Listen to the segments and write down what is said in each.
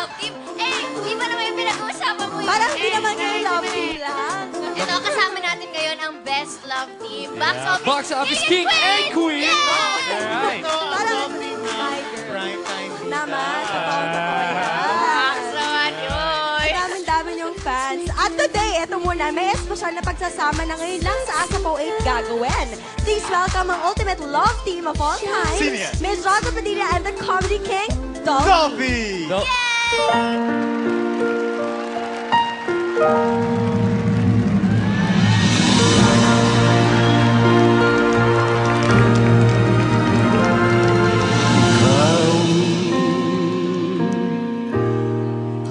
love team. Eh, iba naman yung pinag-uusapan mo. Parang hindi naman yung love team lang. Ito, kasama natin ngayon ang best love team. Box Office King and Queen. Yeah! Parang Prime time. naman. Totoo yan. Box naman yun. Dami niyong fans. At today, ito muna, may espesyal na pagsasama na ngayon lang sa Asapo 8 gagawin. Please welcome ang ultimate love team of all time, Sino yan? Ms. Rosa Padilla and the Comedy King, Dolphy! Dolphy.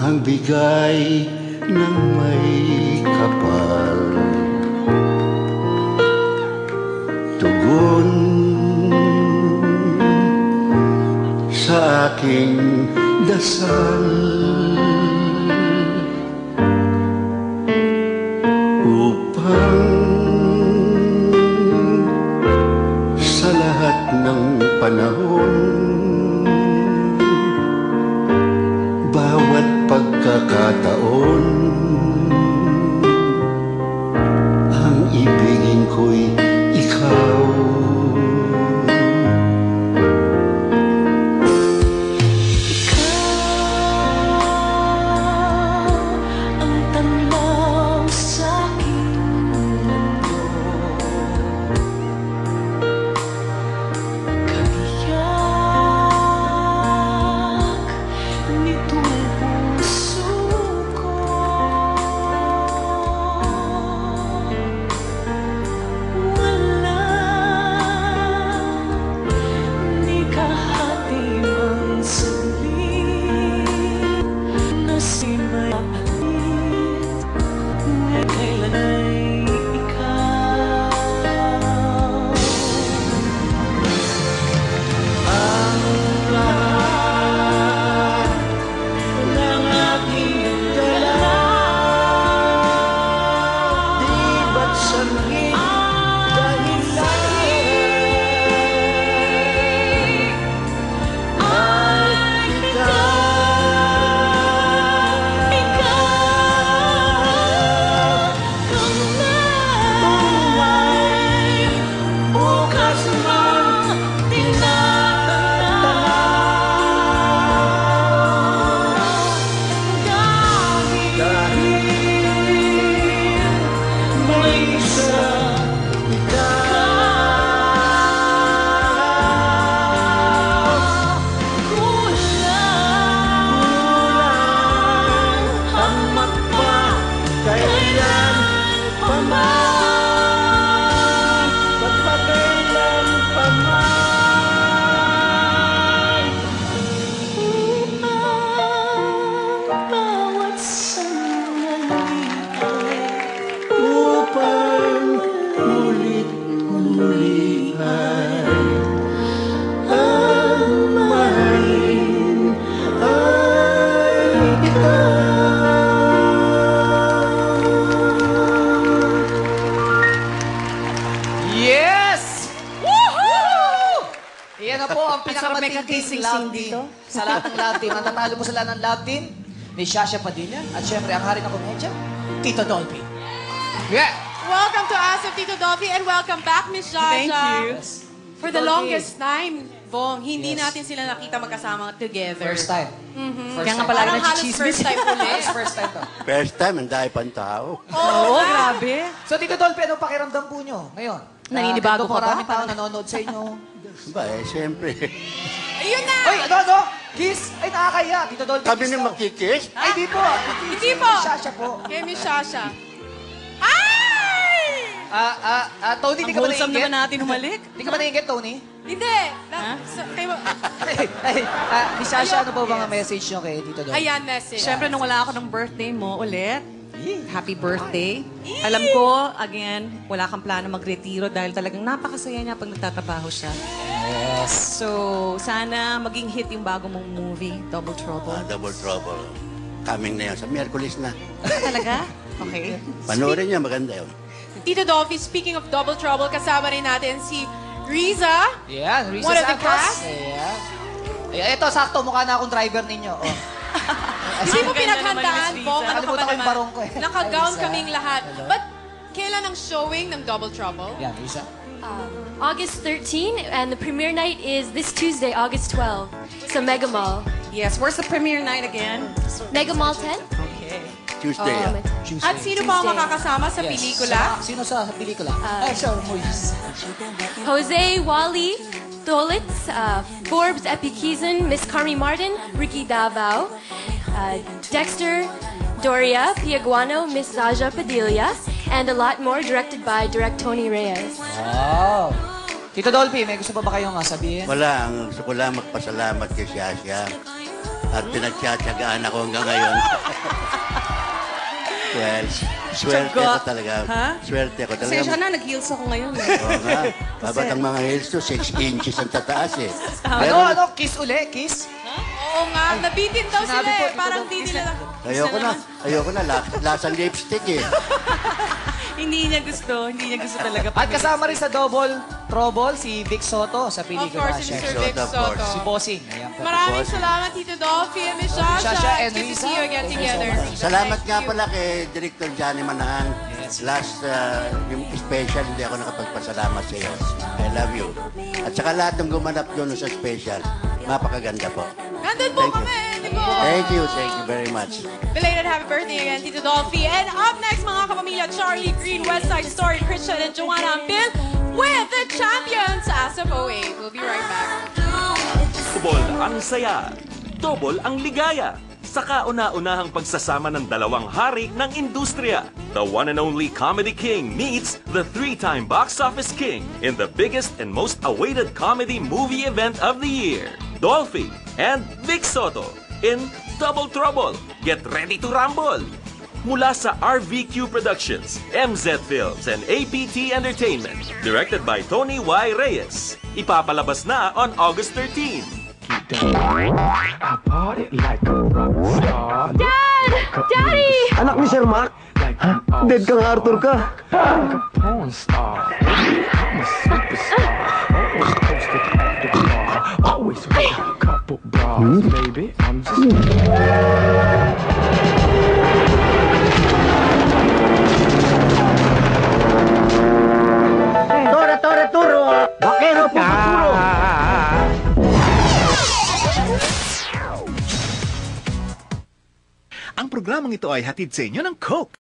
Ang bigay ng may kapal, tugon sa aking dasal, upang sa lahat ng panahon, bawat pagkakataon, ang ibigin ko'y ikaw. Ang tanaw sa'king mundo, kabiyak nitong puso ko. Walang ni kahati mang saglit na simayapalit, ngayon kailan ay ikaw ang lahat ng aking dala. Di ba't sanggit dahilan Ay, ikaw kung may bukas mang tinatanaw, dahil may isang kulang ang magpakailan paman, magpakailan paman, upang bawat sandali upang ulit-uli ay ang mahalin ay ikaw. Yes! Woohoo! Iyan na po ang pinakamatinding love team sa lahat ng love team. Ang tatalo po sa lahat ng love team, ni Shasha Padilla. At syempre, ang hari ng komedya, Tito Dolphy. Yeah! Welcome to Us of Tito Dolphy and welcome back, Miss Jaja. Thank you. For the Dolphy. longest time, Bong, hindi Yes. natin sila nakita magkasama together. First time. Kaya nga pala Parang halos first time ulit. First time to. First time, ang dahil pang tao. Oo, grabe. So, Tito Dolphy, anong pakiramdam po nyo ngayon? Naninibago ka ba? Maraming tao nanonood sa inyo. Ba, siyempre. Ayun na! Ay, ano? Kiss? Ay, nakakaya. Tito Dolphy, Kami kiss na daw. magkikis? Ay, di po. Hindi po. Shasha po. Kay Miss Shasha. Ay! Tony, di ka ba wholesome naiingit? naman natin humalik. Di ka ba naiingit, Tony? Hindi. Ni Shasha, ano po bang message nyo kay Tito Dolphy? Ayan, message. Siyempre, nung wala ako ng birthday mo ulit, happy birthday. Alam ko, again, wala kang plano magretiro dahil talagang napakasaya niya pag nagtatrabaho siya. Yes. So, sana maging hit yung bago mong movie, Double Trouble. Double Trouble. Coming na yun. Sa Miyerkules na. Talaga? Okay. Panoorin niya, maganda yun. Tito Dolphy, speaking of Double Trouble, kasama rin natin si Riza. Yan, Risa One of the Santos. cast. Ayan. Ayan, ito, sakto, mukha na akong driver ninyo. Oh. Hindi mo Ang ganda pinaghandaan, naman, Miss Bong. Risa. Ano ka ba Nakalimutan ko yung naman? barong ko eh. Naka-gown Ay, kaming lahat. But, kailan ang showing ng Double Trouble? Yan, Risa. August 13, and the premiere night is this Tuesday, August 12, sa Mega Mall. Yes, where's the premiere night again? Mega Mall 10? Tuesday, Oh, ah. At sino pa ang Tuesday. makakasama sa Yes. pelikula? Sino sa pelikula? Ay, siya, Moise. Jose Wally Tolitz, Forbes Epikizan, Miss Carmi Martin, Ricky Davao, Dexter Doria, Piaguano, Miss Zaja Padilla, and a lot more directed by Direct Tony Reyes. Wow. Tito Dolphy, may gusto pa ba kayong sabihin? Wala, ang gusto ko lang magpasalamat kay Shasha. At pinagtsatsagaan ako hanggang ngayon. Well, swerte Tsaga. ako talaga. Ha? Swerte ako talaga. Pasensya na, nag-heels ako ngayon. Oo nga. Babat ang mga heels to, 6 inches ang tataas eh. Ano? Kiss uli? Kiss? Oo nga, nabitin daw sila Sinabi po, eh. Parang Tito di Dolphy, nila... Ayoko na. Lasang lipstick eh. Hindi niya gusto talaga. At kasama rin sa Double Trouble si Vic Soto sa Of pelikula. course, si Mr. Vic Soto, of course. Si Soto. Bossing. Ayan po. Maraming salamat, Tito Dolphy and Miss Shasha. Shasha and Good to Risa. see you again Thank you so together. much. Salamat Thank nga you. pala kay Director Johnny Manahang. Last, yung special, hindi ako nakapagpasalamat sa iyo. I love you. At saka lahat ng gumanap doon sa special, mapakaganda po. Nandun po Thank you. kami, di ba? Thank you very much. Belated happy birthday again, Tito Dolphy. And up next, mga kapamilya, Charlie Green, West Side Story, Christian, and Joanna Ampil with the champions as of 08. We'll be right back. Double ang saya, double ang ligaya. Sa kauna-unahang pagsasama ng dalawang hari ng industriya. The one and only Comedy King meets the three-time box office king in the biggest and most awaited comedy movie event of the year. Dolphy and Vic Soto in Double Trouble. Get ready to rumble! Mula sa RVQ Productions, MZ Films, and APT Entertainment. Directed by Tony Y. Reyes. Ipapalabas na on August 13. Dad! Daddy! Anak ni Sir Mark? Dead kang Arthur ka. Tore, turo! Bakero, puputuro! Ang programang ito ay hatid sa inyo ng Coke.